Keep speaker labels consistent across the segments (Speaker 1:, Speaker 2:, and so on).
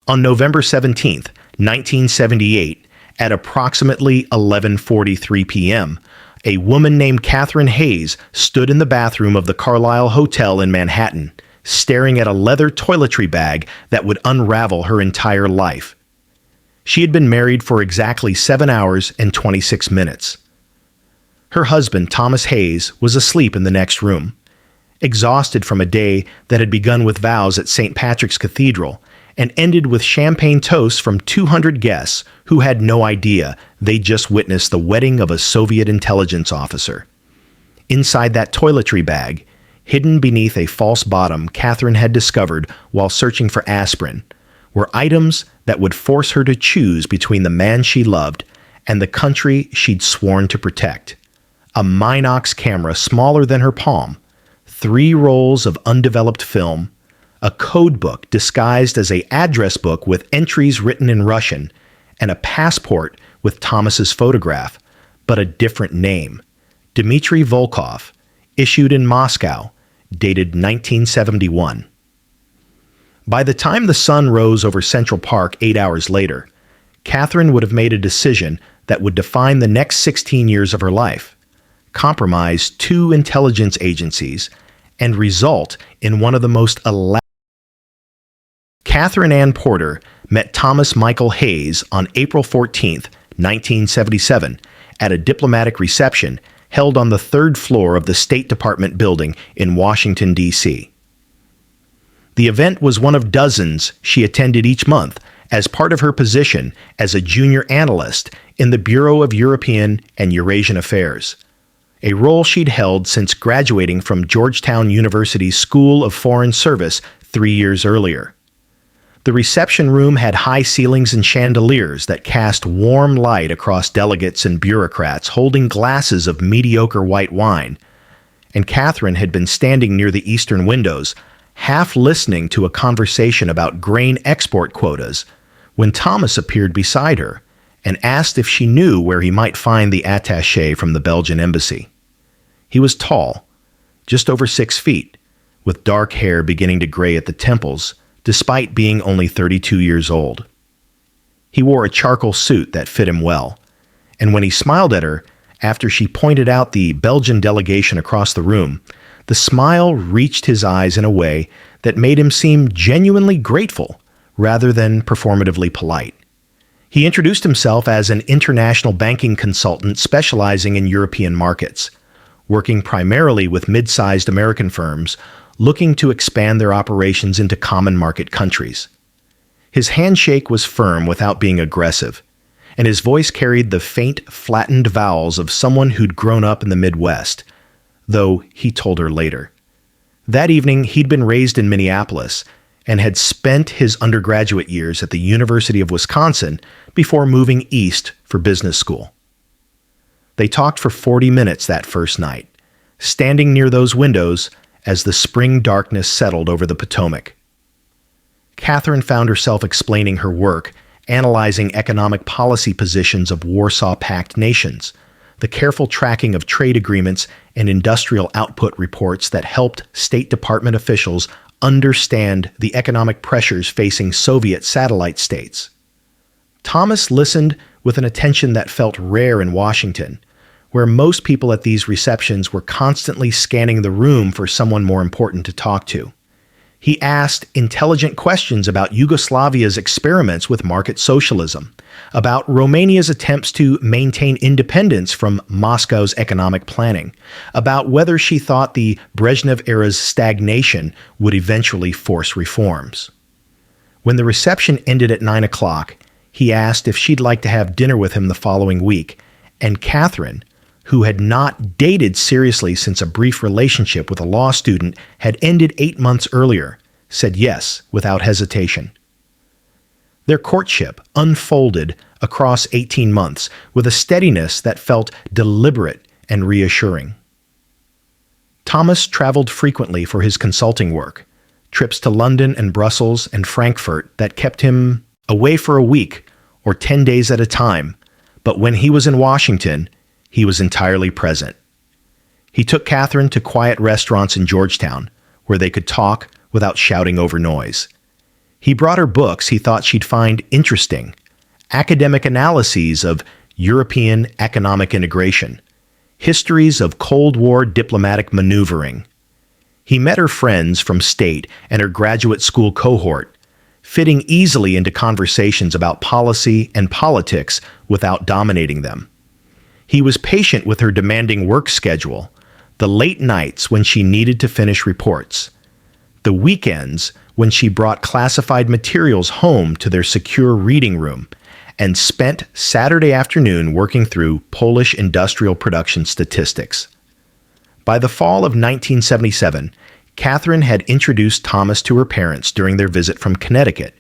Speaker 1: On November 17, 1978, at approximately 11:43 p.m., a woman named Catherine Hayes stood in the bathroom of the Carlisle Hotel in Manhattan, staring at a leather toiletry bag that would unravel her entire life. She had been married for exactly 7 hours and 26 minutes. Her husband, Thomas Hayes, was asleep in the next room, exhausted from a day that had begun with vows at St. Patrick's Cathedral and ended with champagne toasts from 200 guests who had no idea they just witnessed the wedding of a Soviet intelligence officer. Inside that toiletry bag, hidden beneath a false bottom Catherine had discovered while searching for aspirin, were items that would force her to choose between the man she loved and the country she'd sworn to protect. A Minox camera smaller than her palm, 3 rolls of undeveloped film, a code book disguised as an address book with entries written in Russian, and a passport with Thomas's photograph, but a different name, Dmitry Volkov, issued in Moscow, dated 1971. By the time the sun rose over Central Park 8 hours later, Catherine would have made a decision that would define the next 16 years of her life, compromise 2 intelligence agencies, and result in one of the most elaborate. Catherine Ann Porter met Thomas Michael Hayes on April 14, 1977, at a diplomatic reception held on the 3rd floor of the State Department building in Washington, D.C. The event was one of dozens she attended each month as part of her position as a junior analyst in the Bureau of European and Eurasian Affairs, a role she'd held since graduating from Georgetown University's School of Foreign Service 3 years earlier. The reception room had high ceilings and chandeliers that cast warm light across delegates and bureaucrats holding glasses of mediocre white wine, and Catherine had been standing near the eastern windows, half listening to a conversation about grain export quotas, when Thomas appeared beside her and asked if she knew where he might find the attaché from the Belgian embassy. He was tall, just over 6 feet, with dark hair beginning to gray at the temples, despite being only 32 years old. He wore a charcoal suit that fit him well, and when he smiled at her after she pointed out the Belgian delegation across the room, the smile reached his eyes in a way that made him seem genuinely grateful rather than performatively polite. He introduced himself as an international banking consultant specializing in European markets, working primarily with mid-sized American firms looking to expand their operations into common market countries. His handshake was firm without being aggressive, and his voice carried the faint, flattened vowels of someone who'd grown up in the Midwest, though he told her later. That evening, he'd been raised in Minneapolis and had spent his undergraduate years at the University of Wisconsin before moving east for business school. They talked for 40 minutes that first night, standing near those windows as the spring darkness settled over the Potomac. Catherine found herself explaining her work, analyzing economic policy positions of Warsaw Pact nations, the careful tracking of trade agreements and industrial output reports that helped State Department officials understand the economic pressures facing Soviet satellite states. Thomas listened with an attention that felt rare in Washington, where most people at these receptions were constantly scanning the room for someone more important to talk to. He asked intelligent questions about Yugoslavia's experiments with market socialism, about Romania's attempts to maintain independence from Moscow's economic planning, about whether she thought the Brezhnev-era's stagnation would eventually force reforms. When the reception ended at 9 o'clock, he asked if she'd like to have dinner with him the following week, and Catherine, who had not dated seriously since a brief relationship with a law student had ended 8 months earlier, said yes without hesitation. Their courtship unfolded across 18 months with a steadiness that felt deliberate and reassuring. Thomas traveled frequently for his consulting work, trips to London and Brussels and Frankfurt that kept him away for a week or 10 days at a time, but when he was in Washington, he was entirely present. He took Catherine to quiet restaurants in Georgetown, where they could talk without shouting over noise. He brought her books he thought she'd find interesting, academic analyses of European economic integration, histories of Cold War diplomatic maneuvering. He met her friends from state and her graduate school cohort, fitting easily into conversations about policy and politics without dominating them. He was patient with her demanding work schedule, the late nights when she needed to finish reports, the weekends when she brought classified materials home to their secure reading room, and spent Saturday afternoon working through Polish industrial production statistics. By the fall of 1977, Catherine had introduced Thomas to her parents during their visit from Connecticut,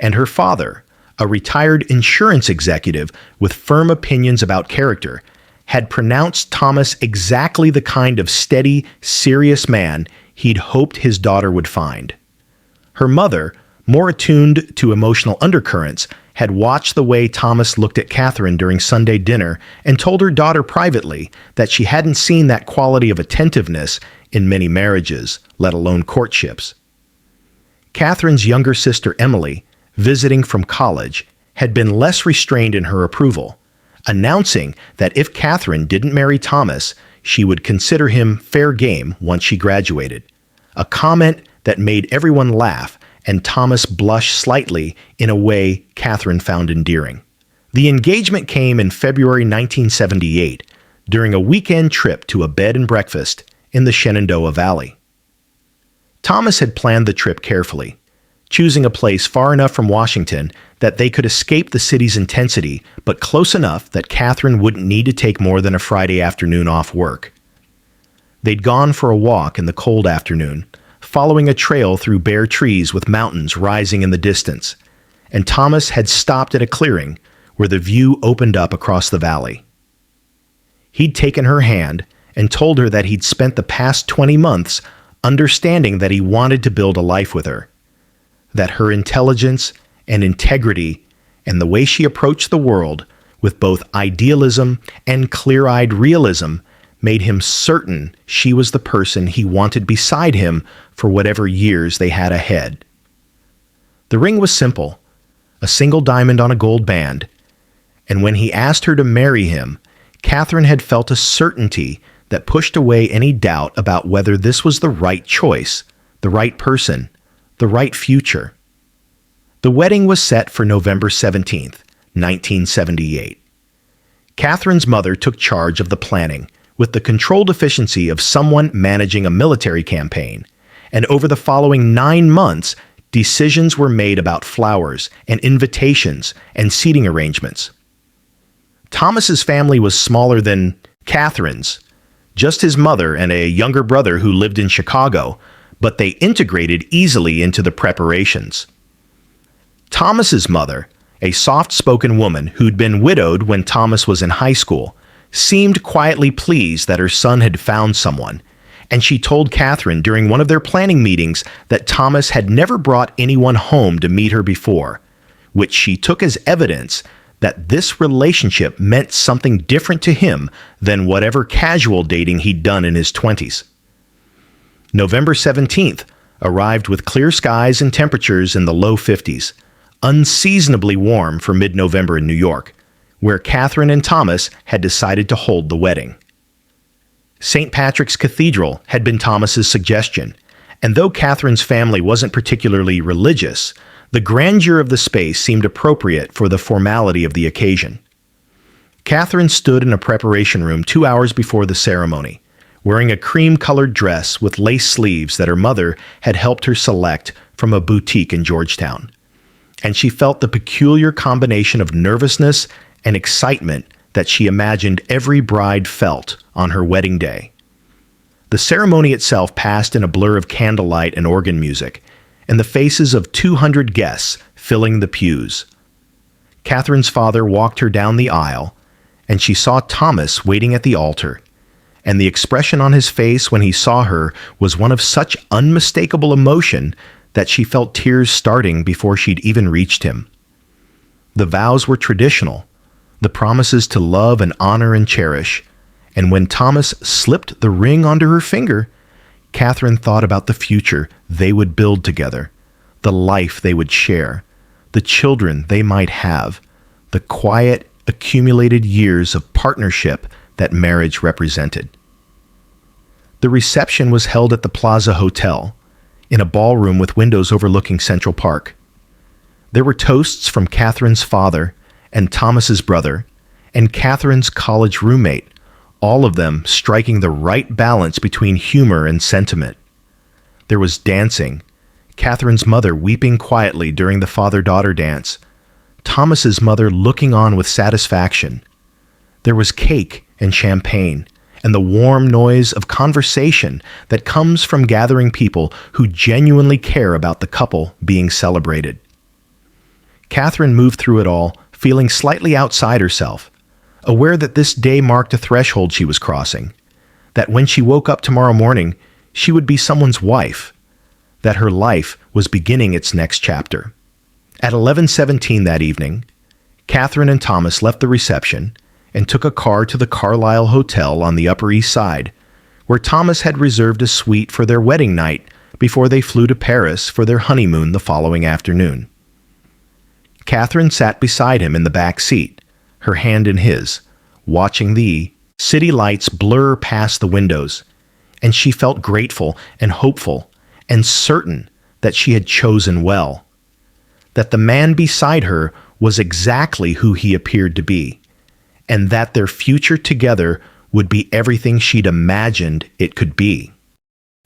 Speaker 1: and her father, a retired insurance executive with firm opinions about character, had pronounced Thomas exactly the kind of steady, serious man he'd hoped his daughter would find. Her mother, more attuned to emotional undercurrents, had watched the way Thomas looked at Catherine during Sunday dinner and told her daughter privately that she hadn't seen that quality of attentiveness in many marriages, let alone courtships. Catherine's younger sister Emily, visiting from college, had been less restrained in her approval, announcing that if Catherine didn't marry Thomas, she would consider him fair game once she graduated, a comment that made everyone laugh and Thomas blush slightly in a way Catherine found endearing. The engagement came in February 1978 during a weekend trip to a bed and breakfast in the Shenandoah Valley. Thomas had planned the trip carefully, choosing a place far enough from Washington that they could escape the city's intensity, but close enough that Catherine wouldn't need to take more than a Friday afternoon off work. They'd gone for a walk in the cold afternoon, following a trail through bare trees with mountains rising in the distance, and Thomas had stopped at a clearing where the view opened up across the valley. He'd taken her hand and told her that he'd spent the past 20 months understanding that he wanted to build a life with her, that her intelligence and integrity and the way she approached the world with both idealism and clear-eyed realism made him certain she was the person he wanted beside him for whatever years they had ahead. The ring was simple, a single diamond on a gold band, and when he asked her to marry him, Catherine had felt a certainty that pushed away any doubt about whether this was the right choice, the right person, the right future. The wedding was set for November 17th, 1978. Catherine's mother took charge of the planning, with the controlled efficiency of someone managing a military campaign, and over the following 9 months, decisions were made about flowers and invitations and seating arrangements. Thomas's family was smaller than Catherine's, just his mother and a younger brother who lived in Chicago, but they integrated easily into the preparations. Thomas's mother, a soft-spoken woman who'd been widowed when Thomas was in high school, seemed quietly pleased that her son had found someone, and she told Catherine during one of their planning meetings that Thomas had never brought anyone home to meet her before, which she took as evidence that this relationship meant something different to him than whatever casual dating he'd done in his 20s. November 17th arrived with clear skies and temperatures in the low 50s, unseasonably warm for mid-November in New York, where Catherine and Thomas had decided to hold the wedding. St. Patrick's Cathedral had been Thomas's suggestion, and though Catherine's family wasn't particularly religious, the grandeur of the space seemed appropriate for the formality of the occasion. Catherine stood in a preparation room 2 hours before the ceremony, wearing a cream-colored dress with lace sleeves that her mother had helped her select from a boutique in Georgetown, and she felt the peculiar combination of nervousness and excitement that she imagined every bride felt on her wedding day. The ceremony itself passed in a blur of candlelight and organ music, and the faces of 200 guests filling the pews. Catherine's father walked her down the aisle, and she saw Thomas waiting at the altar, and the expression on his face when he saw her was one of such unmistakable emotion that she felt tears starting before she'd even reached him. The vows were traditional, the promises to love and honor and cherish, and when Thomas slipped the ring onto her finger, Catherine thought about the future they would build together, the life they would share, the children they might have, the quiet, accumulated years of partnership that marriage represented. The reception was held at the Plaza Hotel, in a ballroom with windows overlooking Central Park. There were toasts from Catherine's father and Thomas's brother and Catherine's college roommate, all of them striking the right balance between humor and sentiment. There was dancing, Catherine's mother weeping quietly during the father-daughter dance, Thomas's mother looking on with satisfaction. There was cake and champagne, and the warm noise of conversation that comes from gathering people who genuinely care about the couple being celebrated. Catherine moved through it all, feeling slightly outside herself, aware that this day marked a threshold she was crossing, that when she woke up tomorrow morning, she would be someone's wife, that her life was beginning its next chapter. At 11:17 that evening, Catherine and Thomas left the reception and took a car to the Carlisle Hotel on the Upper East Side, where Thomas had reserved a suite for their wedding night before they flew to Paris for their honeymoon the following afternoon. Catherine sat beside him in the back seat, her hand in his, watching the city lights blur past the windows, and she felt grateful and hopeful and certain that she had chosen well, that the man beside her was exactly who he appeared to be, and that their future together would be everything she'd imagined it could be.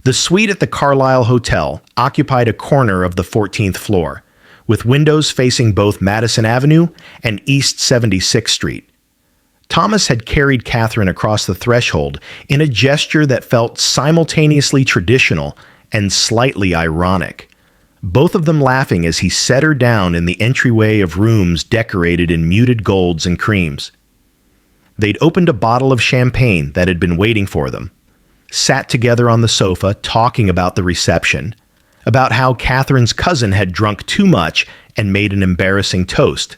Speaker 1: The suite at the Carlisle Hotel occupied a corner of the 14th floor, with windows facing both Madison Avenue and East 76th Street. Thomas had carried Catherine across the threshold in a gesture that felt simultaneously traditional and slightly ironic, both of them laughing as he set her down in the entryway of rooms decorated in muted golds and creams. They'd opened a bottle of champagne that had been waiting for them, sat together on the sofa talking about the reception, about how Catherine's cousin had drunk too much and made an embarrassing toast,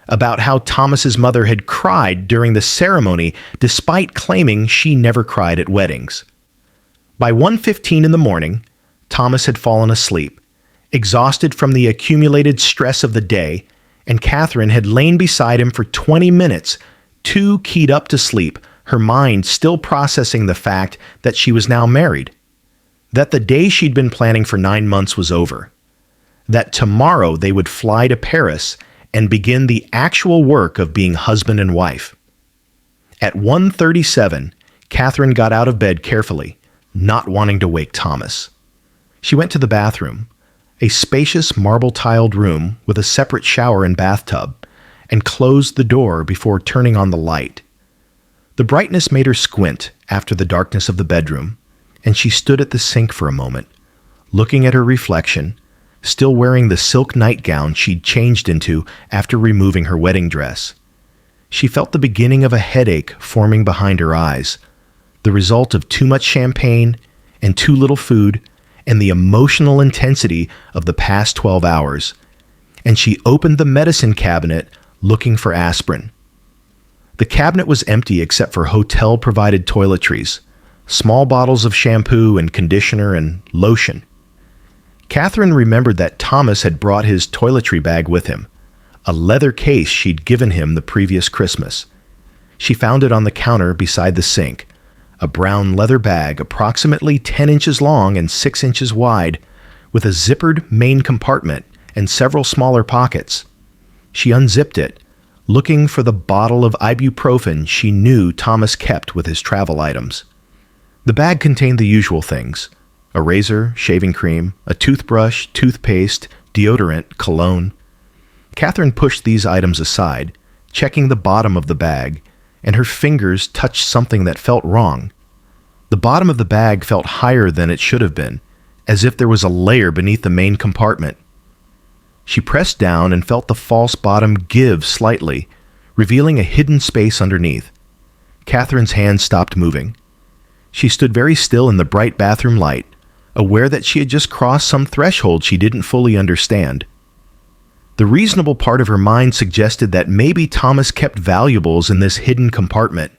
Speaker 1: about how Thomas's mother had cried during the ceremony despite claiming she never cried at weddings. By 1:15 in the morning, Thomas had fallen asleep, exhausted from the accumulated stress of the day, and Catherine had lain beside him for 20 minutes, too keyed up to sleep, her mind still processing the fact that she was now married, that the day she'd been planning for 9 months was over, that tomorrow they would fly to Paris and begin the actual work of being husband and wife. At 1:37, Catherine got out of bed carefully, not wanting to wake Thomas. She went to the bathroom, a spacious marble-tiled room with a separate shower and bathtub, and closed the door before turning on the light. The brightness made her squint after the darkness of the bedroom, and she stood at the sink for a moment, looking at her reflection, still wearing the silk nightgown she'd changed into after removing her wedding dress. She felt the beginning of a headache forming behind her eyes, the result of too much champagne and too little food and the emotional intensity of the past 12 hours, and she opened the medicine cabinet looking for aspirin. The cabinet was empty except for hotel-provided toiletries, small bottles of shampoo and conditioner and lotion. Catherine remembered that Thomas had brought his toiletry bag with him, a leather case she'd given him the previous Christmas. She found it on the counter beside the sink, a brown leather bag approximately 10 inches long and 6 inches wide, with a zippered main compartment and several smaller pockets. She unzipped it, looking for the bottle of ibuprofen she knew Thomas kept with his travel items. The bag contained the usual things: a razor, shaving cream, a toothbrush, toothpaste, deodorant, cologne. Catherine pushed these items aside, checking the bottom of the bag, and her fingers touched something that felt wrong. The bottom of the bag felt higher than it should have been, as if there was a layer beneath the main compartment. She pressed down and felt the false bottom give slightly, revealing a hidden space underneath. Catherine's hand stopped moving. She stood very still in the bright bathroom light, aware that she had just crossed some threshold she didn't fully understand. The reasonable part of her mind suggested that maybe Thomas kept valuables in this hidden compartment,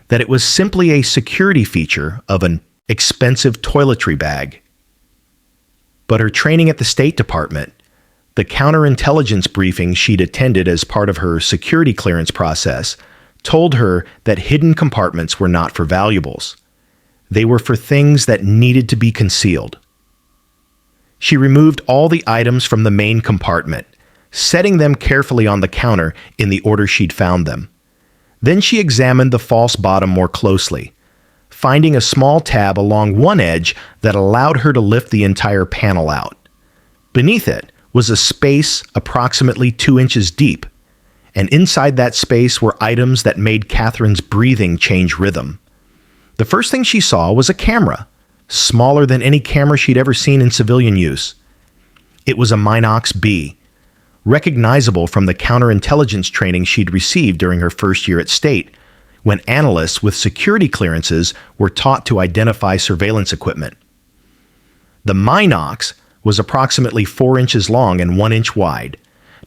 Speaker 1: that it was simply a security feature of an expensive toiletry bag. But her training at the State Department, the counterintelligence briefing she'd attended as part of her security clearance process, told her that hidden compartments were not for valuables. They were for things that needed to be concealed. She removed all the items from the main compartment, setting them carefully on the counter in the order she'd found them. Then she examined the false bottom more closely, finding a small tab along one edge that allowed her to lift the entire panel out. Beneath it was a space approximately 2 inches deep, and inside that space were items that made Catherine's breathing change rhythm. The first thing she saw was a camera, smaller than any camera she'd ever seen in civilian use. It was a Minox B, recognizable from the counterintelligence training she'd received during her first year at State, when analysts with security clearances were taught to identify surveillance equipment. The Minox was approximately 4 inches long and 1 inch wide,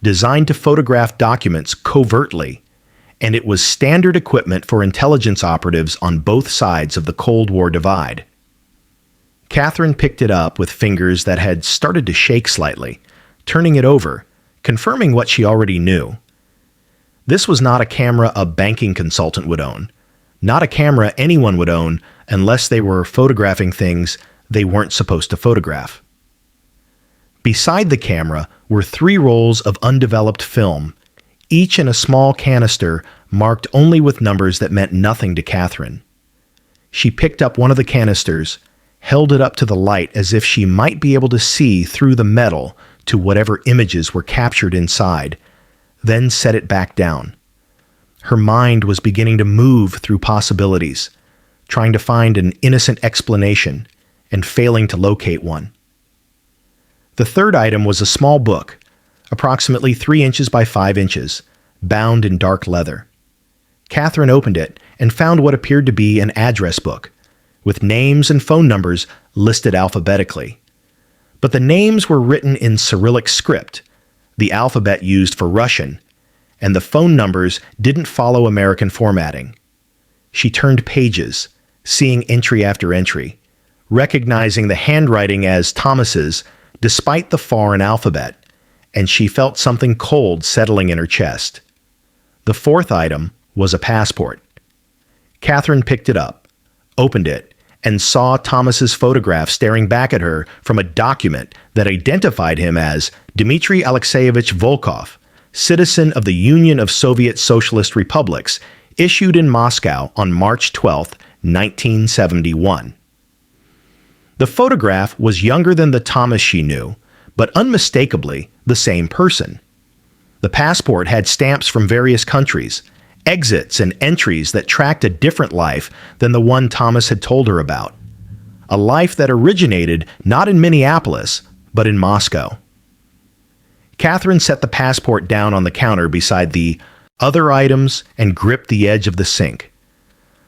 Speaker 1: designed to photograph documents covertly, and it was standard equipment for intelligence operatives on both sides of the Cold War divide. Catherine picked it up with fingers that had started to shake slightly, turning it over, confirming what she already knew. This was not a camera a banking consultant would own, not a camera anyone would own unless they were photographing things they weren't supposed to photograph. Beside the camera were 3 rolls of undeveloped film, each in a small canister marked only with numbers that meant nothing to Catherine. She picked up one of the canisters, held it up to the light as if she might be able to see through the metal to whatever images were captured inside, then set it back down. Her mind was beginning to move through possibilities, trying to find an innocent explanation and failing to locate one. The third item was a small book, approximately 3 inches by 5 inches, bound in dark leather. Catherine opened it and found what appeared to be an address book, with names and phone numbers listed alphabetically. But the names were written in Cyrillic script, the alphabet used for Russian, and the phone numbers didn't follow American formatting. She turned pages, seeing entry after entry, recognizing the handwriting as Thomas's despite the foreign alphabet, and she felt something cold settling in her chest. The fourth item was a passport. Catherine picked it up, opened it, and saw Thomas's photograph staring back at her from a document that identified him as Dmitry Alexeyevich Volkov, citizen of the Union of Soviet Socialist Republics, issued in Moscow on March 12, 1971. The photograph was younger than the Thomas she knew, but unmistakably the same person. The passport had stamps from various countries, exits and entries that tracked a different life than the one Thomas had told her about. A life that originated not in Minneapolis, but in Moscow. Catherine set the passport down on the counter beside the other items and gripped the edge of the sink.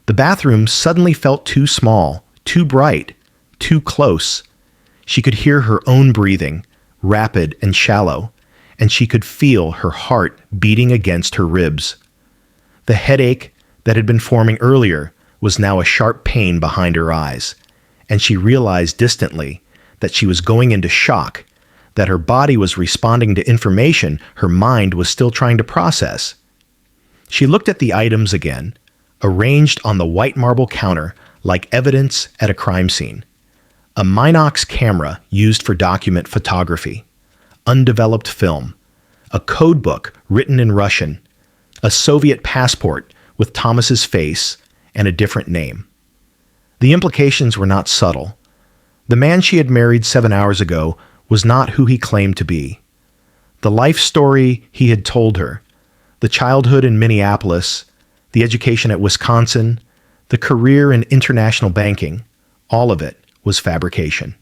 Speaker 1: The bathroom suddenly felt too small, too bright, too close. She could hear her own breathing, rapid and shallow, and she could feel her heart beating against her ribs. The headache that had been forming earlier was now a sharp pain behind her eyes, and she realized distantly that she was going into shock, that her body was responding to information her mind was still trying to process. She looked at the items again, arranged on the white marble counter like evidence at a crime scene. A Minox camera used for document photography, undeveloped film, a code book written in Russian, a Soviet passport with Thomas's face and a different name. The implications were not subtle. The man she had married 7 hours ago was not who he claimed to be. The life story he had told her, the childhood in Minneapolis, the education at Wisconsin, the career in international banking, all of it was fabrication.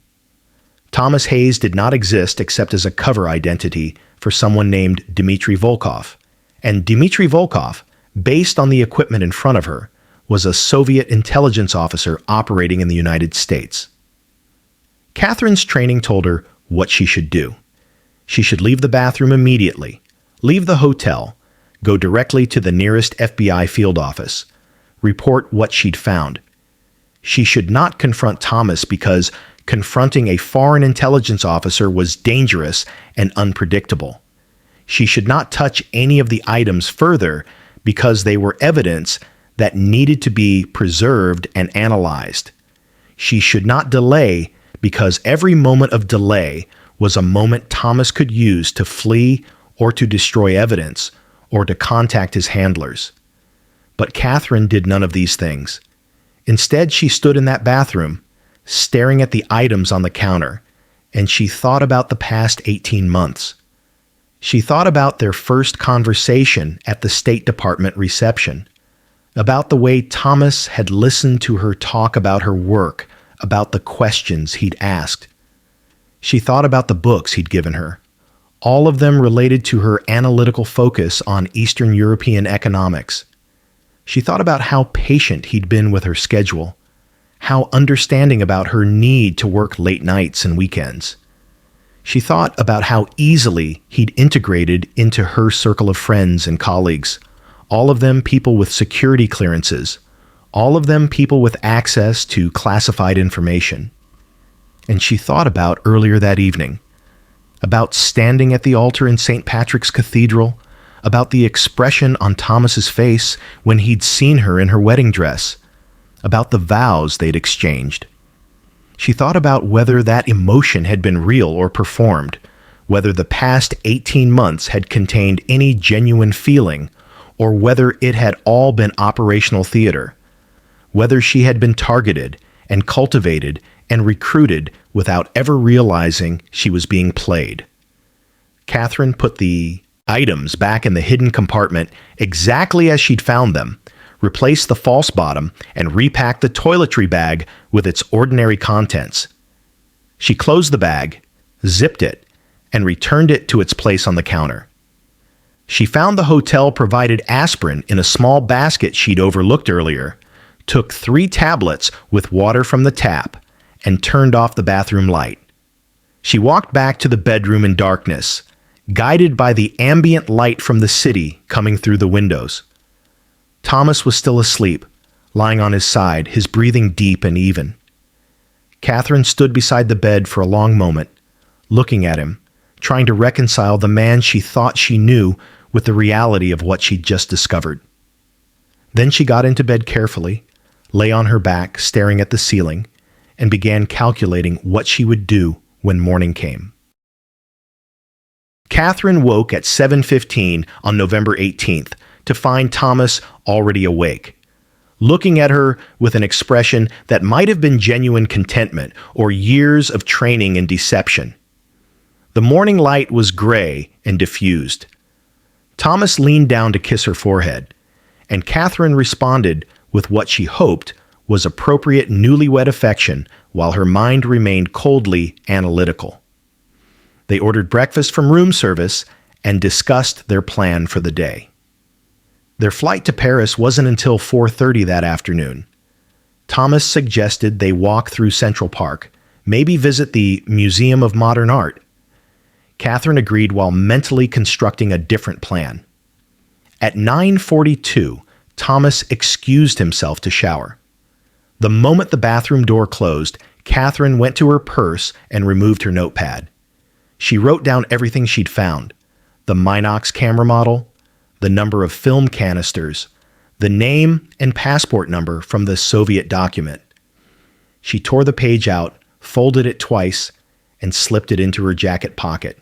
Speaker 1: Thomas Hayes did not exist except as a cover identity for someone named Dmitry Volkov, and Dmitry Volkov, based on the equipment in front of her, was a Soviet intelligence officer operating in the United States. Catherine's training told her what she should do. She should leave the bathroom immediately, leave the hotel, go directly to the nearest FBI field office, report what she'd found. She should not confront Thomas because Confronting a foreign intelligence officer was dangerous and unpredictable. She should not touch any of the items further because they were evidence that needed to be preserved and analyzed. She should not delay because every moment of delay was a moment Thomas could use to flee or to destroy evidence or to contact his handlers. But Catherine did none of these things. Instead, she stood in that bathroom, staring at the items on the counter, and she thought about the past 18 months. She thought about their first conversation at the State Department reception, about the way Thomas had listened to her talk about her work, about the questions he'd asked. She thought about the books he'd given her, all of them related to her analytical focus on Eastern European economics. She thought about how patient he'd been with her schedule, how understanding about her need to work late nights and weekends. She thought about how easily he'd integrated into her circle of friends and colleagues, all of them people with security clearances, all of them people with access to classified information. And she thought about earlier that evening, about standing at the altar in St. Patrick's Cathedral, about the expression on Thomas's face when he'd seen her in her wedding dress, about the vows they'd exchanged. She thought about whether that emotion had been real or performed, whether the past 18 months had contained any genuine feeling, or whether it had all been operational theater, whether she had been targeted and cultivated and recruited without ever realizing she was being played. Catherine put the items back in the hidden compartment exactly as she'd found them, replaced the false bottom, and repacked the toiletry bag with its ordinary contents. She closed the bag, zipped it, and returned it to its place on the counter. She found the hotel-provided aspirin in a small basket she'd overlooked earlier, took 3 tablets with water from the tap, and turned off the bathroom light. She walked back to the bedroom in darkness, guided by the ambient light from the city coming through the windows. Thomas was still asleep, lying on his side, his breathing deep and even. Catherine stood beside the bed for a long moment, looking at him, trying to reconcile the man she thought she knew with the reality of what she'd just discovered. Then she got into bed carefully, lay on her back, staring at the ceiling, and began calculating what she would do when morning came. Catherine woke at 7:15 on November 18th to find Thomas already awake, looking at her with an expression that might have been genuine contentment or years of training in deception. The morning light was gray and diffused. Thomas leaned down to kiss her forehead, and Catherine responded with what she hoped was appropriate newlywed affection while her mind remained coldly analytical. They ordered breakfast from room service and discussed their plan for the day. Their flight to Paris wasn't until 4:30 that afternoon. Thomas suggested they walk through Central Park, maybe visit the Museum of Modern Art. Catherine agreed while mentally constructing a different plan. At 9:42, Thomas excused himself to shower. The moment the bathroom door closed, Catherine went to her purse and removed her notepad. She wrote down everything she'd found: the Minox camera model, the number of film canisters, the name and passport number from the Soviet document. She tore the page out, folded it twice, and slipped it into her jacket pocket.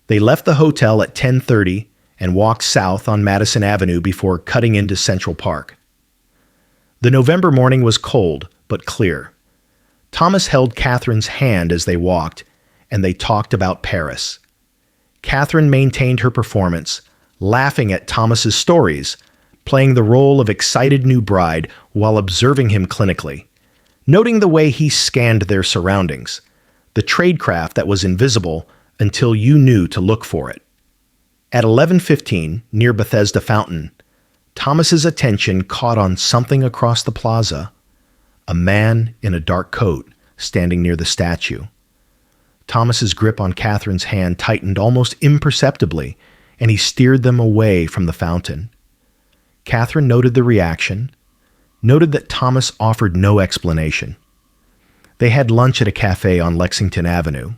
Speaker 1: They left the hotel at 10:30 and walked south on Madison Avenue before cutting into Central Park. The November morning was cold but clear. Thomas held Catherine's hand as they walked, and they talked about Paris. Catherine maintained her performance, laughing at Thomas's stories, playing the role of excited new bride while observing him clinically, noting the way he scanned their surroundings, the tradecraft that was invisible until you knew to look for it. At 11:15, near Bethesda Fountain, Thomas's attention caught on something across the plaza: a man in a dark coat standing near the statue. Thomas's grip on Catherine's hand tightened almost imperceptibly, and he steered them away from the fountain. Catherine noted the reaction, noted that Thomas offered no explanation. They had lunch at a cafe on Lexington Avenue.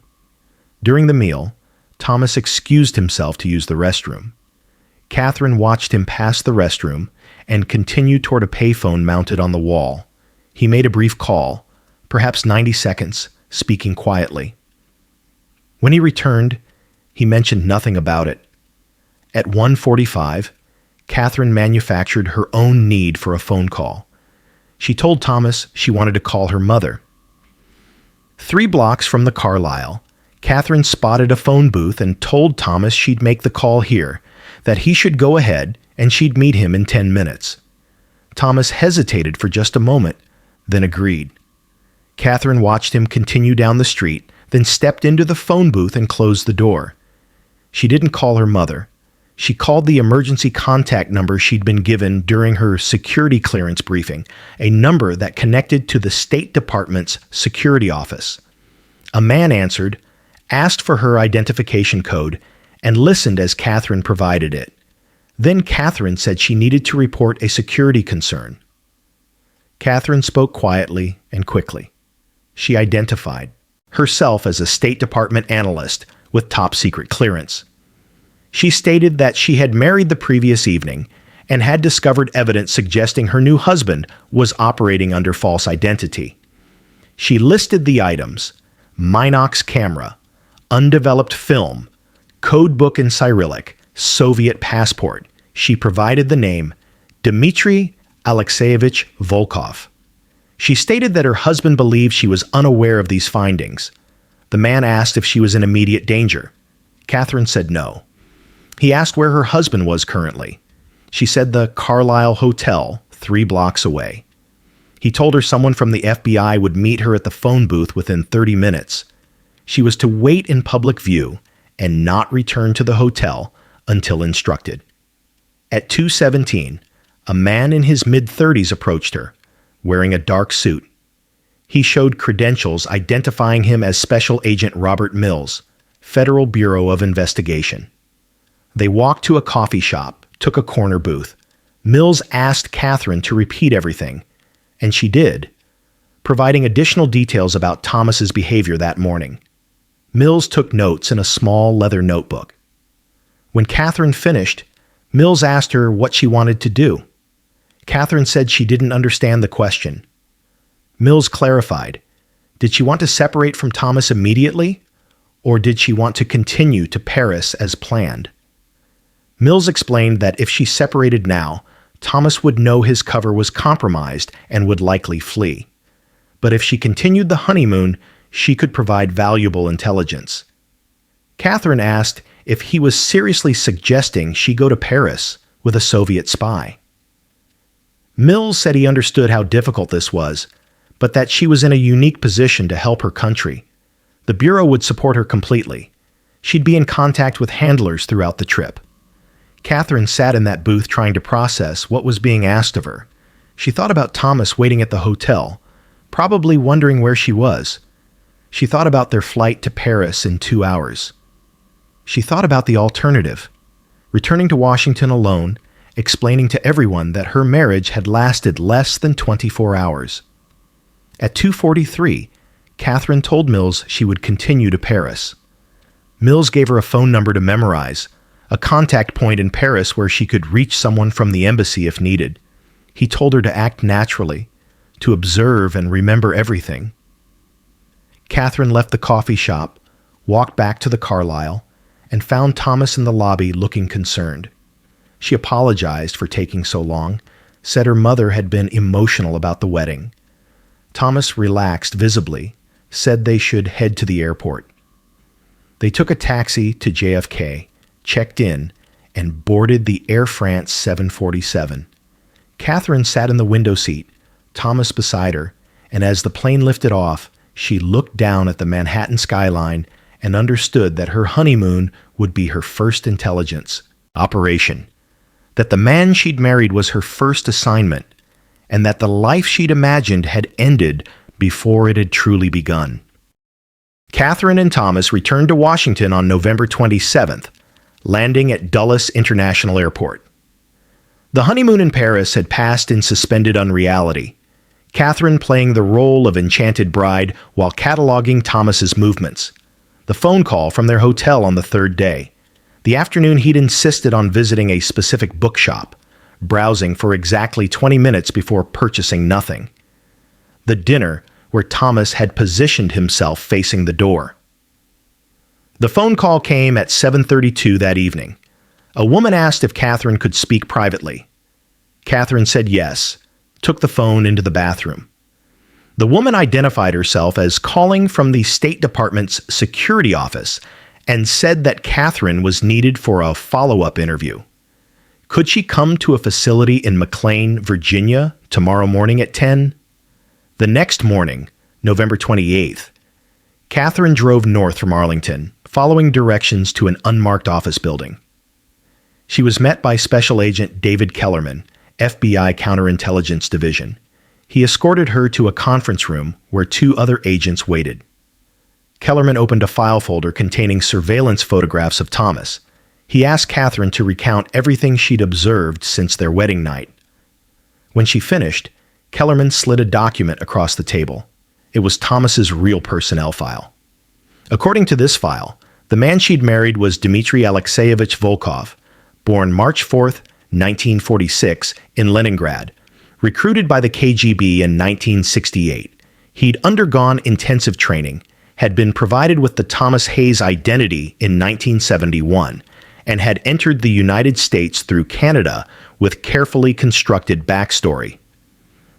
Speaker 1: During the meal, Thomas excused himself to use the restroom. Catherine watched him pass the restroom and continued toward a payphone mounted on the wall. He made a brief call, perhaps 90 seconds, speaking quietly. When he returned, he mentioned nothing about it. At 1:45, Catherine manufactured her own need for a phone call. She told Thomas she wanted to call her mother. 3 blocks from the Carlisle, Catherine spotted a phone booth and told Thomas she'd make the call here, that he should go ahead and she'd meet him in 10 minutes. Thomas hesitated for just a moment, then agreed. Catherine watched him continue down the street, then stepped into the phone booth and closed the door. She didn't call her mother. She called the emergency contact number she'd been given during her security clearance briefing, a number that connected to the State Department's security office. A man answered, asked for her identification code, and listened as Catherine provided it. Then Catherine said she needed to report a security concern. Catherine spoke quietly and quickly. She identified herself as a State Department analyst with top-secret clearance. She stated that she had married the previous evening and had discovered evidence suggesting her new husband was operating under false identity. She listed the items: Minox camera, undeveloped film, code book in Cyrillic, Soviet passport. She provided the name Dmitry Alexeyevich Volkov. She stated that her husband believed she was unaware of these findings. The man asked if she was in immediate danger. Catherine said no. He asked where her husband was currently. She said the Carlisle Hotel, 3 blocks away. He told her someone from the FBI would meet her at the phone booth within 30 minutes. She was to wait in public view and not return to the hotel until instructed. At 2:17, a man in his mid-30s approached her, wearing a dark suit. He showed credentials identifying him as Special Agent Robert Mills, Federal Bureau of Investigation. They walked to a coffee shop, took a corner booth. Mills asked Catherine to repeat everything, and she did, providing additional details about Thomas's behavior that morning. Mills took notes in a small leather notebook. When Catherine finished, Mills asked her what she wanted to do. Catherine said she didn't understand the question. Mills clarified. Did she want to separate from Thomas immediately, or did she want to continue to Paris as planned? Mills explained that if she separated now, Thomas would know his cover was compromised and would likely flee. But if she continued the honeymoon, she could provide valuable intelligence. Catherine asked if he was seriously suggesting she go to Paris with a Soviet spy. Mills said he understood how difficult this was, but that she was in a unique position to help her country. The Bureau would support her completely. She'd be in contact with handlers throughout the trip. Catherine sat in that booth trying to process what was being asked of her. She thought about Thomas waiting at the hotel, probably wondering where she was. She thought about their flight to Paris in 2 hours. She thought about the alternative, returning to Washington alone, explaining to everyone that her marriage had lasted less than 24 hours. At 2:43, Catherine told Mills she would continue to Paris. Mills gave her a phone number to memorize, a contact point in Paris where she could reach someone from the embassy if needed. He told her to act naturally, to observe and remember everything. Catherine left the coffee shop, walked back to the Carlisle, and found Thomas in the lobby looking concerned. She apologized for taking so long, said her mother had been emotional about the wedding. Thomas relaxed visibly, said they should head to the airport. They took a taxi to JFK, checked in, and boarded the Air France 747. Catherine sat in the window seat, Thomas beside her, and as the plane lifted off, she looked down at the Manhattan skyline and understood that her honeymoon would be her first intelligence operation, that the man she'd married was her first assignment, and that the life she'd imagined had ended before it had truly begun. Catherine and Thomas returned to Washington on November 27th, landing at Dulles International Airport. The honeymoon in Paris had passed in suspended unreality. Catherine playing the role of enchanted bride while cataloging Thomas's movements. The phone call from their hotel on the third day. The afternoon he'd insisted on visiting a specific bookshop, browsing for exactly 20 minutes before purchasing nothing. The dinner, where Thomas had positioned himself facing the door. The phone call came at 7:32 that evening. A woman asked if Catherine could speak privately. Catherine said yes, took the phone into the bathroom. The woman identified herself as calling from the State Department's security office and said that Catherine was needed for a follow-up interview. Could she come to a facility in McLean, Virginia, tomorrow morning at 10? The next morning, November 28th, Catherine drove north from Arlington, following directions to an unmarked office building. She was met by Special Agent David Kellerman, FBI Counterintelligence Division. He escorted her to a conference room where two other agents waited. Kellerman opened a file folder containing surveillance photographs of Thomas. He asked Catherine to recount everything she'd observed since their wedding night. When she finished, Kellerman slid a document across the table. It was Thomas's real personnel file. According to this file, the man she'd married was Dmitry Alexeyevich Volkov, born March 4th, 1946, in Leningrad, recruited by the KGB in 1968. He'd undergone intensive training, had been provided with the Thomas Hayes identity in 1971, and had entered the United States through Canada with carefully constructed backstory.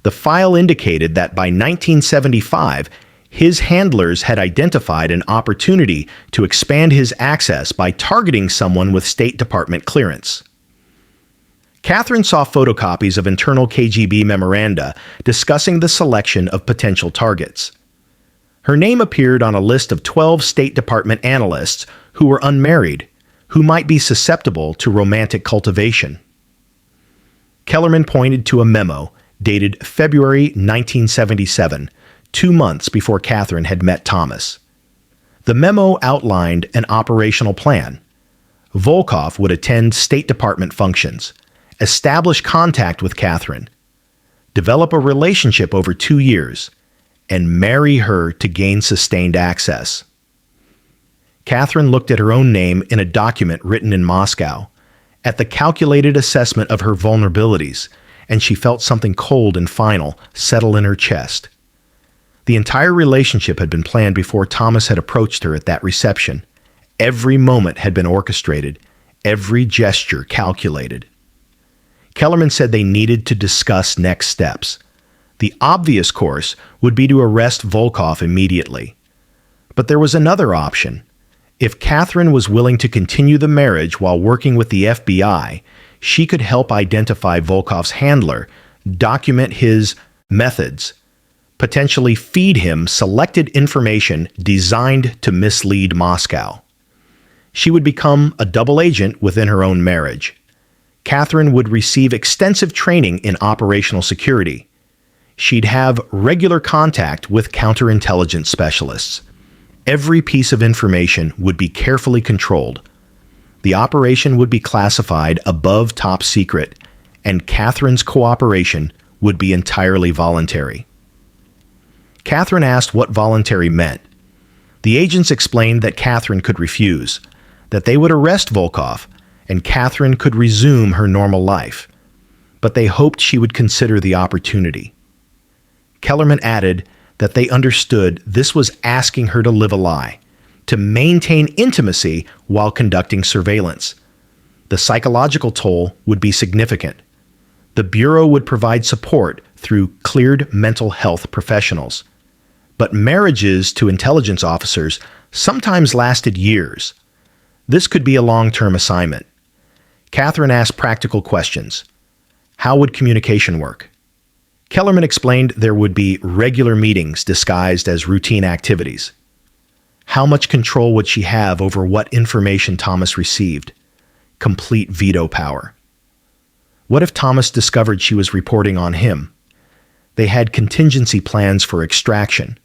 Speaker 1: The file indicated that by 1975, his handlers had identified an opportunity to expand his access by targeting someone with State Department clearance. Catherine saw photocopies of internal KGB memoranda discussing the selection of potential targets. Her name appeared on a list of 12 State Department analysts who were unmarried, who might be susceptible to romantic cultivation. Kellerman pointed to a memo dated February 1977, 2 months before Catherine had met Thomas. The memo outlined an operational plan. Volkov would attend State Department functions, establish contact with Catherine, develop a relationship over 2 years, and marry her to gain sustained access. Catherine looked at her own name in a document written in Moscow, at the calculated assessment of her vulnerabilities, and she felt something cold and final settle in her chest. The entire relationship had been planned before Thomas had approached her at that reception. Every moment had been orchestrated, every gesture calculated. Kellerman said they needed to discuss next steps. The obvious course would be to arrest Volkov immediately. But there was another option. If Catherine was willing to continue the marriage while working with the FBI, she could help identify Volkov's handler, document his methods, potentially feed him selected information designed to mislead Moscow. She would become a double agent within her own marriage. Catherine would receive extensive training in operational security. She'd have regular contact with counterintelligence specialists. Every piece of information would be carefully controlled. The operation would be classified above top secret, and Catherine's cooperation would be entirely voluntary. Catherine asked what voluntary meant. The agents explained that Catherine could refuse, that they would arrest Volkov, and Catherine could resume her normal life. But they hoped she would consider the opportunity. Kellerman added that they understood this was asking her to live a lie, to maintain intimacy while conducting surveillance. The psychological toll would be significant. The Bureau would provide support through cleared mental health professionals. But marriages to intelligence officers sometimes lasted years. This could be a long-term assignment. Catherine asked practical questions. How would communication work? Kellerman explained there would be regular meetings disguised as routine activities. How much control would she have over what information Thomas received? Complete veto power. What if Thomas discovered she was reporting on him? They had contingency plans for extraction.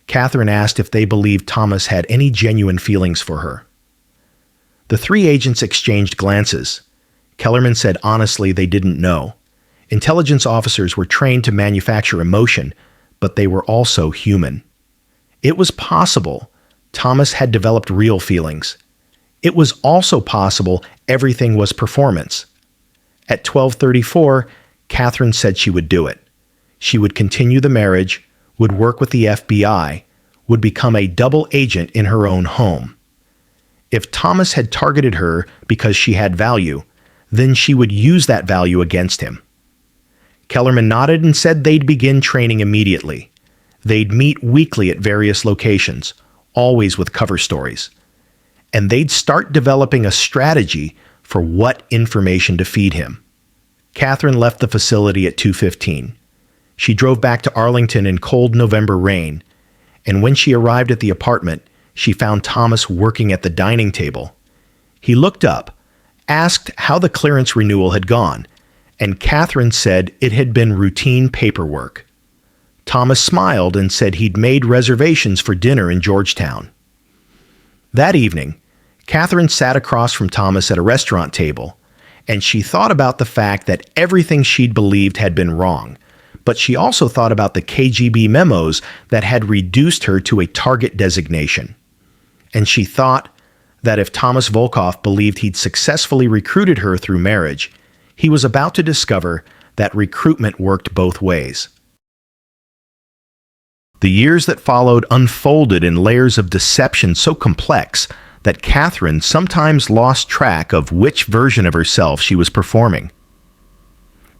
Speaker 1: Catherine asked if they believed Thomas had any genuine feelings for her. The three agents exchanged glances. Kellerman said honestly they didn't know. Intelligence officers were trained to manufacture emotion, but they were also human. It was possible Thomas had developed real feelings. It was also possible everything was performance. At 12:34, Catherine said she would do it. She would continue the marriage, would work with the FBI, would become a double agent in her own home. If Thomas had targeted her because she had value, then she would use that value against him. Kellerman nodded and said they'd begin training immediately. They'd meet weekly at various locations, always with cover stories. And they'd start developing a strategy for what information to feed him. Catherine left the facility at 2:15. She drove back to Arlington in cold November rain, and when she arrived at the apartment, she found Thomas working at the dining table. He looked up, asked how the clearance renewal had gone, and Catherine said it had been routine paperwork. Thomas smiled and said he'd made reservations for dinner in Georgetown. That evening, Catherine sat across from Thomas at a restaurant table, and she thought about the fact that everything she'd believed had been wrong, but she also thought about the KGB memos that had reduced her to a target designation. And she thought that if Thomas Volkov believed he'd successfully recruited her through marriage, he was about to discover that recruitment worked both ways. The years that followed unfolded in layers of deception so complex that Catherine sometimes lost track of which version of herself she was performing.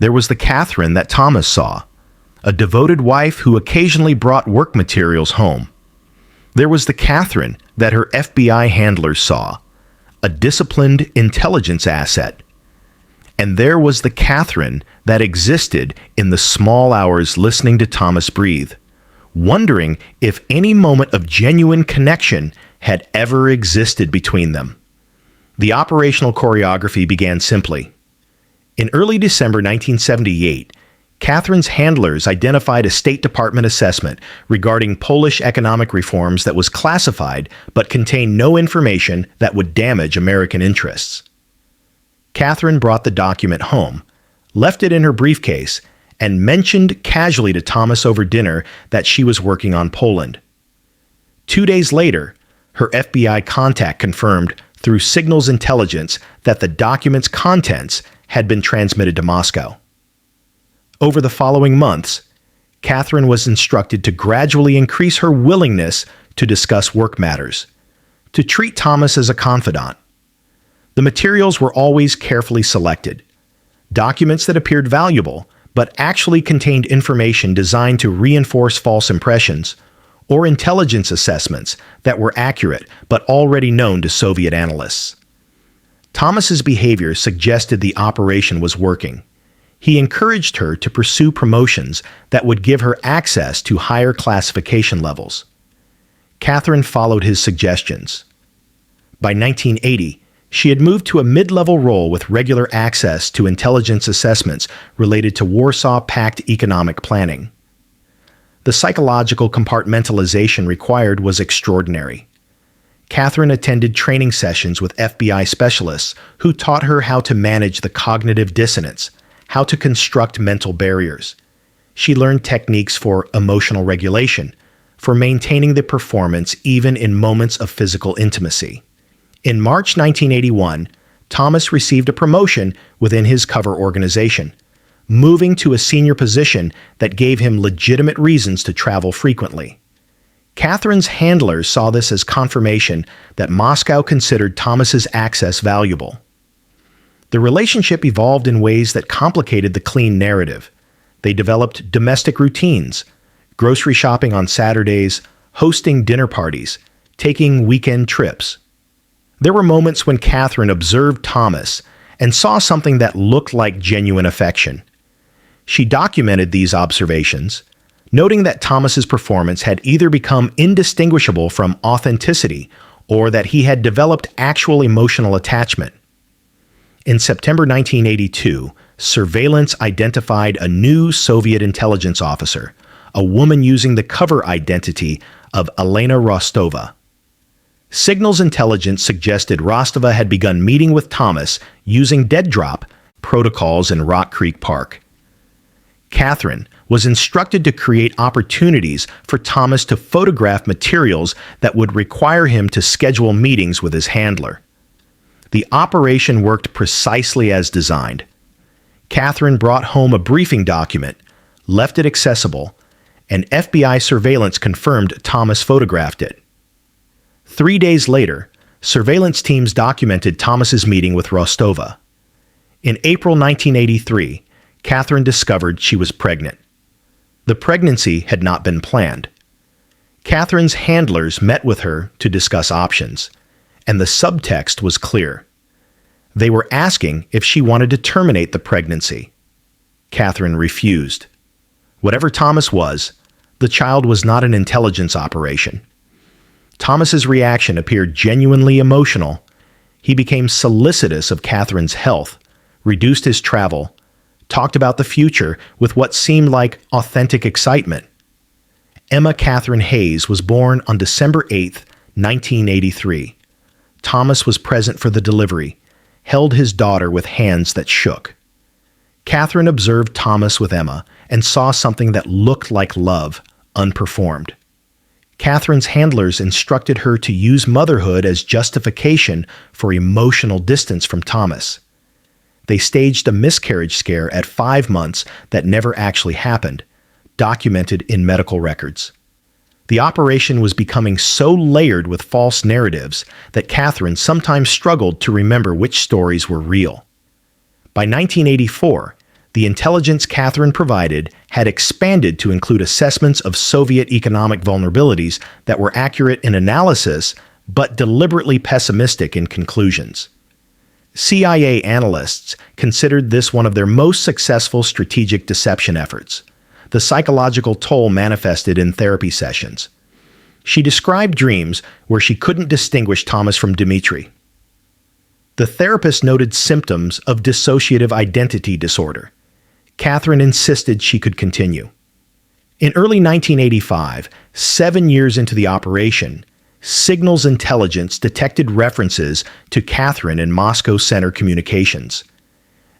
Speaker 1: There was the Catherine that Thomas saw, a devoted wife who occasionally brought work materials home. There was the Catherine that her FBI handlers saw, a disciplined intelligence asset. And there was the Catherine that existed in the small hours listening to Thomas breathe, wondering if any moment of genuine connection had ever existed between them. The operational choreography began simply. In early December 1978, Catherine's handlers identified a State Department assessment regarding Polish economic reforms that was classified but contained no information that would damage American interests. Catherine brought the document home, left it in her briefcase, and mentioned casually to Thomas over dinner that she was working on Poland. 2 days later, her FBI contact confirmed through signals intelligence that the document's contents had been transmitted to Moscow. Over the following months, Catherine was instructed to gradually increase her willingness to discuss work matters, to treat Thomas as a confidant. The materials were always carefully selected, documents that appeared valuable but actually contained information designed to reinforce false impressions, or intelligence assessments that were accurate but already known to Soviet analysts. Thomas's behavior suggested the operation was working. He encouraged her to pursue promotions that would give her access to higher classification levels. Catherine followed his suggestions. By 1980, she had moved to a mid-level role with regular access to intelligence assessments related to Warsaw Pact economic planning. The psychological compartmentalization required was extraordinary. Catherine attended training sessions with FBI specialists who taught her how to manage the cognitive dissonance, how to construct mental barriers. She learned techniques for emotional regulation, for maintaining the performance even in moments of physical intimacy. In March 1981, Thomas received a promotion within his cover organization, moving to a senior position that gave him legitimate reasons to travel frequently. Catherine's handlers saw this as confirmation that Moscow considered Thomas's access valuable. The relationship evolved in ways that complicated the clean narrative. They developed domestic routines, grocery shopping on Saturdays, hosting dinner parties, taking weekend trips. There were moments when Catherine observed Thomas and saw something that looked like genuine affection. She documented these observations, noting that Thomas's performance had either become indistinguishable from authenticity or that he had developed actual emotional attachment. In September 1982, surveillance identified a new Soviet intelligence officer, a woman using the cover identity of Elena Rostova. Signals intelligence suggested Rostova had begun meeting with Thomas using dead drop protocols in Rock Creek Park. Catherine was instructed to create opportunities for Thomas to photograph materials that would require him to schedule meetings with his handler. The operation worked precisely as designed. Catherine brought home a briefing document, left it accessible, and FBI surveillance confirmed Thomas photographed it. 3 days later, surveillance teams documented Thomas's meeting with Rostova. In April 1983, Catherine discovered she was pregnant. The pregnancy had not been planned. Catherine's handlers met with her to discuss options, and the subtext was clear. They were asking if she wanted to terminate the pregnancy. Catherine refused. Whatever Thomas was, the child was not an intelligence operation. Thomas's reaction appeared genuinely emotional. He became solicitous of Catherine's health, reduced his travel, talked about the future with what seemed like authentic excitement. Emma Catherine Hayes was born on December 8, 1983. Thomas was present for the delivery, held his daughter with hands that shook. Catherine observed Thomas with Emma and saw something that looked like love, unperformed. Catherine's handlers instructed her to use motherhood as justification for emotional distance from Thomas. They staged a miscarriage scare at 5 months that never actually happened, documented in medical records. The operation was becoming so layered with false narratives that Catherine sometimes struggled to remember which stories were real. By 1984, the intelligence Catherine provided had expanded to include assessments of Soviet economic vulnerabilities that were accurate in analysis but deliberately pessimistic in conclusions. CIA analysts considered this one of their most successful strategic deception efforts. The psychological toll manifested in therapy sessions. She described dreams where she couldn't distinguish Thomas from Dmitri. The therapist noted symptoms of dissociative identity disorder. Catherine insisted she could continue. In early 1985, 7 years into the operation, Signals Intelligence detected references to Catherine in Moscow Center communications.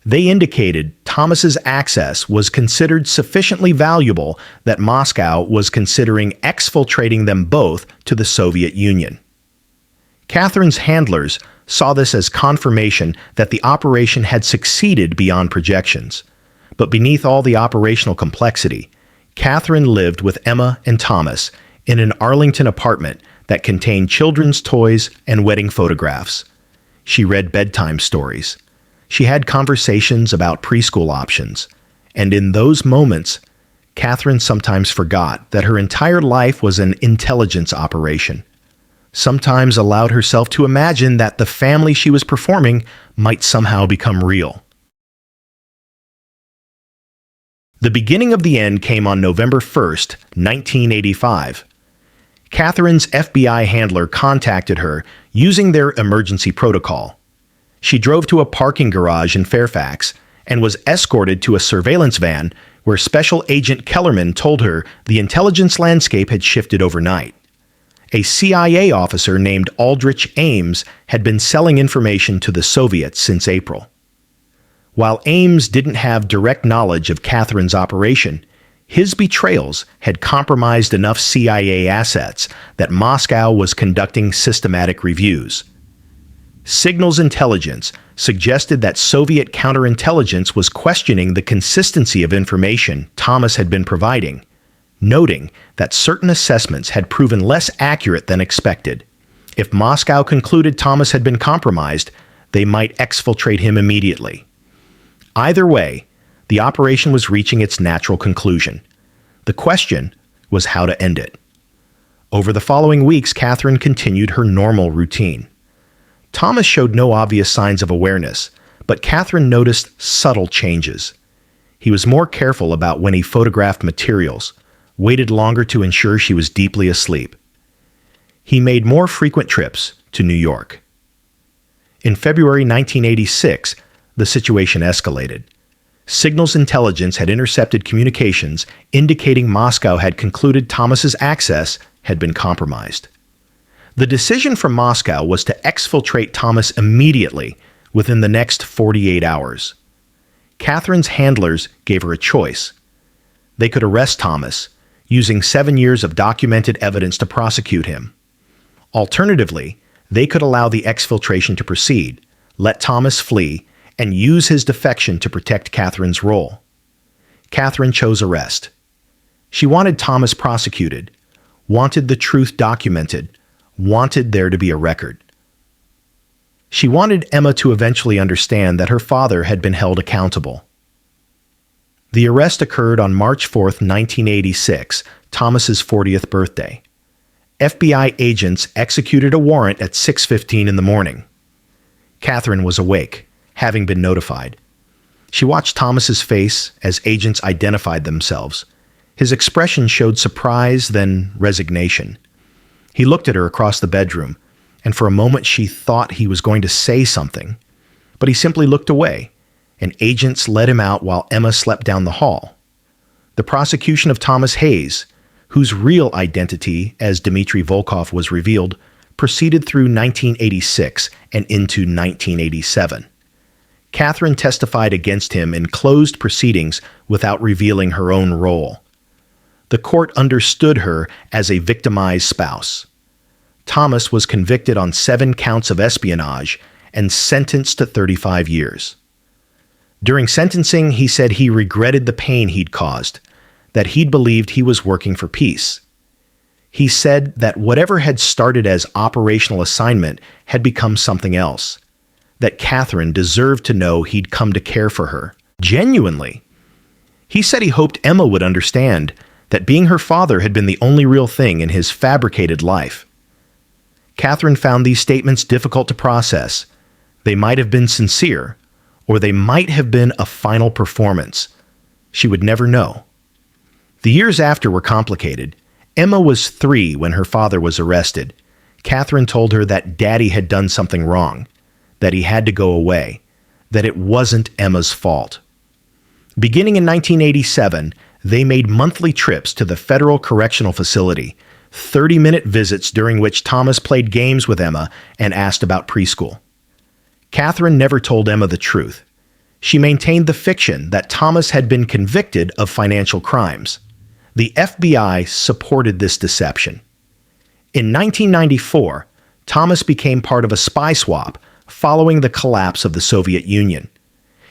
Speaker 1: They indicated Thomas's access was considered sufficiently valuable that Moscow was considering exfiltrating them both to the Soviet Union. Catherine's handlers saw this as confirmation that the operation had succeeded beyond projections. But beneath all the operational complexity, Catherine lived with Emma and Thomas in an Arlington apartment that contained children's toys and wedding photographs. She read bedtime stories. She had conversations about preschool options. And in those moments, Catherine sometimes forgot that her entire life was an intelligence operation. Sometimes allowed herself to imagine that the family she was performing might somehow become real. The beginning of the end came on November 1st, 1985. Catherine's FBI handler contacted her using their emergency protocol. She drove to a parking garage in Fairfax and was escorted to a surveillance van where Special Agent Kellerman told her the intelligence landscape had shifted overnight. A CIA officer named Aldrich Ames had been selling information to the Soviets since April. While Ames didn't have direct knowledge of Catherine's operation, his betrayals had compromised enough CIA assets that Moscow was conducting systematic reviews. Signals Intelligence suggested that Soviet counterintelligence was questioning the consistency of information Thomas had been providing, noting that certain assessments had proven less accurate than expected. If Moscow concluded Thomas had been compromised, they might exfiltrate him immediately. Either way, the operation was reaching its natural conclusion. The question was how to end it. Over the following weeks, Catherine continued her normal routine. Thomas showed no obvious signs of awareness, but Catherine noticed subtle changes. He was more careful about when he photographed materials, waited longer to ensure she was deeply asleep. He made more frequent trips to New York. In February 1986, the situation escalated. Signals Intelligence had intercepted communications indicating Moscow had concluded Thomas's access had been compromised. The decision from Moscow was to exfiltrate Thomas immediately within the next 48 hours. Catherine's handlers gave her a choice: They could arrest Thomas, using 7 years of documented evidence to prosecute him. Alternatively, they could allow the exfiltration to proceed, let Thomas flee, and use his defection to protect Catherine's role. Catherine chose arrest. She wanted Thomas prosecuted, wanted the truth documented, wanted there to be a record. She wanted Emma to eventually understand that her father had been held accountable. The arrest occurred on March 4, 1986, Thomas's 40th birthday. FBI agents executed a warrant at 6:15 in the morning. Catherine was awake, having been notified. She watched Thomas's face as agents identified themselves. His expression showed surprise, then resignation. He looked at her across the bedroom, and for a moment she thought he was going to say something. But he simply looked away, and agents led him out while Emma slept down the hall. The prosecution of Thomas Hayes, whose real identity as Dmitry Volkov was revealed, proceeded through 1986 and into 1987. Catherine testified against him in closed proceedings without revealing her own role. The court understood her as a victimized spouse. Thomas was convicted on 7 counts of espionage and sentenced to 35 years. During sentencing, he said he regretted the pain he'd caused, that he'd believed he was working for peace. He said that whatever had started as operational assignment had become something else, that Catherine deserved to know he'd come to care for her, genuinely. He said he hoped Emma would understand that being her father had been the only real thing in his fabricated life. Catherine found these statements difficult to process. They might have been sincere, or they might have been a final performance. She would never know. The years after were complicated. Emma was 3 when her father was arrested. Catherine told her that Daddy had done something wrong, that he had to go away, that it wasn't Emma's fault. Beginning in 1987, they made monthly trips to the Federal Correctional Facility, 30-minute visits during which Thomas played games with Emma and asked about preschool. Catherine never told Emma the truth. She maintained the fiction that Thomas had been convicted of financial crimes. The FBI supported this deception. In 1994, Thomas became part of a spy swap following the collapse of the Soviet Union.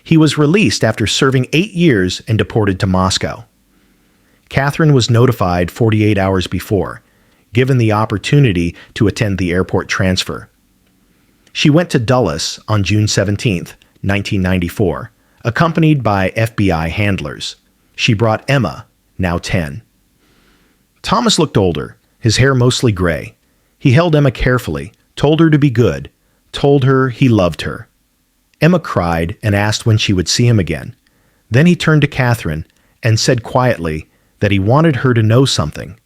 Speaker 1: He was released after serving 8 years and deported to Moscow. Catherine was notified 48 hours before, given the opportunity to attend the airport transfer. She went to Dulles on June 17, 1994, accompanied by FBI handlers. She brought Emma, now 10. Thomas looked older, his hair mostly gray. He held Emma carefully, told her to be good, told her he loved her. Emma cried and asked when she would see him again. Then he turned to Catherine and said quietly that he wanted her to know something.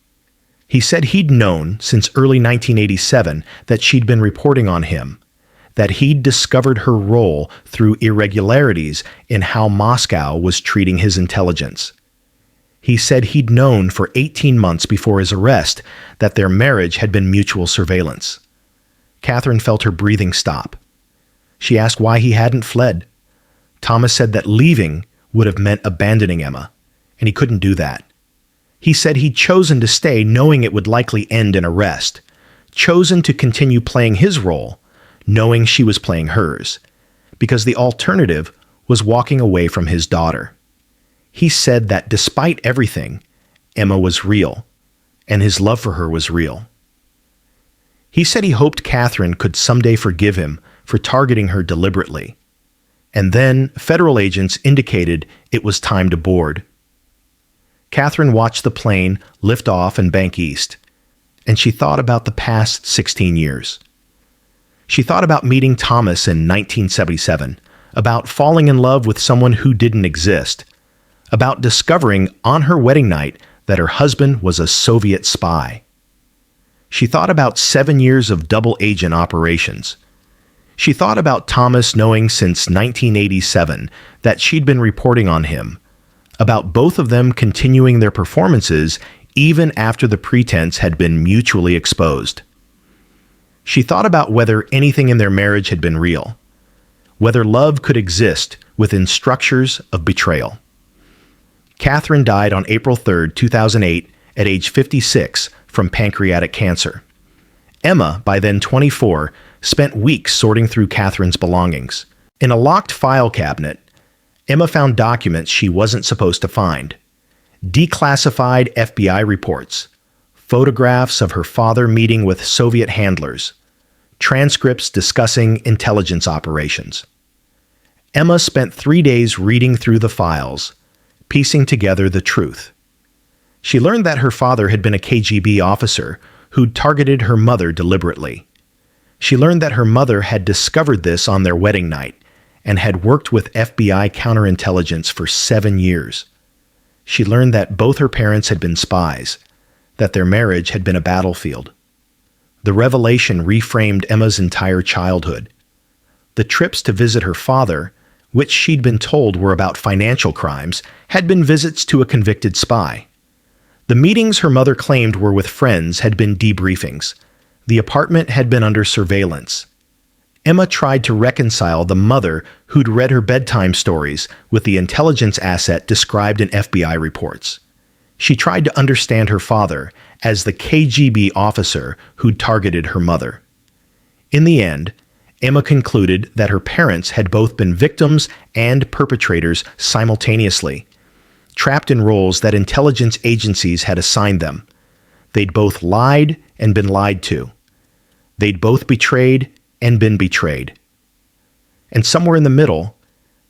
Speaker 1: He said he'd known since early 1987 that she'd been reporting on him, that he'd discovered her role through irregularities in how Moscow was treating his intelligence. He said he'd known for 18 months before his arrest that their marriage had been mutual surveillance. Catherine felt her breathing stop. She asked why he hadn't fled. Thomas said that leaving would have meant abandoning Emma, and he couldn't do that. He said he'd chosen to stay knowing it would likely end in arrest, chosen to continue playing his role, knowing she was playing hers, because the alternative was walking away from his daughter. He said that despite everything, Emma was real, and his love for her was real. He said he hoped Catherine could someday forgive him for targeting her deliberately. And then federal agents indicated it was time to board. Catherine watched the plane lift off and bank east, and she thought about the past 16 years. She thought about meeting Thomas in 1977, about falling in love with someone who didn't exist, about discovering on her wedding night that her husband was a Soviet spy. She thought about 7 years of double agent operations. She thought about Thomas knowing since 1987 that she'd been reporting on him, about both of them continuing their performances even after the pretense had been mutually exposed. She thought about whether anything in their marriage had been real, whether love could exist within structures of betrayal. Catherine died on April 3, 2008, at age 56 from pancreatic cancer. Emma, by then 24, spent weeks sorting through Catherine's belongings. In a locked file cabinet, Emma found documents she wasn't supposed to find. Declassified FBI reports, photographs of her father meeting with Soviet handlers, transcripts discussing intelligence operations. Emma spent 3 days reading through the files, piecing together the truth. She learned that her father had been a KGB officer who'd targeted her mother deliberately. She learned that her mother had discovered this on their wedding night and had worked with FBI counterintelligence for 7 years. She learned that both her parents had been spies, that their marriage had been a battlefield. The revelation reframed Emma's entire childhood. The trips to visit her father, which she'd been told were about financial crimes, had been visits to a convicted spy. The meetings her mother claimed were with friends had been debriefings. The apartment had been under surveillance. Emma tried to reconcile the mother who'd read her bedtime stories with the intelligence asset described in FBI reports. She tried to understand her father as the KGB officer who'd targeted her mother. In the end, Emma concluded that her parents had both been victims and perpetrators simultaneously, trapped in roles that intelligence agencies had assigned them. They'd both lied and been lied to. They'd both betrayed and been betrayed. And somewhere in the middle,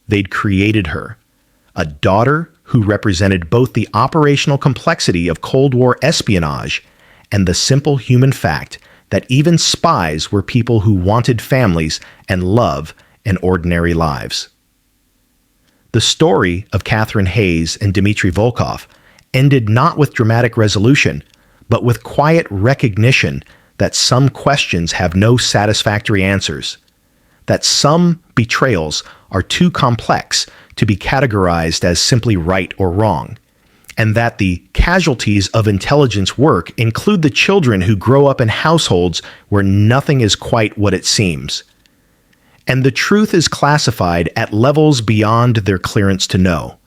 Speaker 1: they'd created her, a daughter who represented both the operational complexity of Cold War espionage and the simple human fact that even spies were people who wanted families and love and ordinary lives. The story of Catherine Hayes and Dmitry Volkov ended not with dramatic resolution, but with quiet recognition that some questions have no satisfactory answers, that some betrayals are too complex to be categorized as simply right or wrong, and that the casualties of intelligence work include the children who grow up in households where nothing is quite what it seems. And the truth is classified at levels beyond their clearance to know.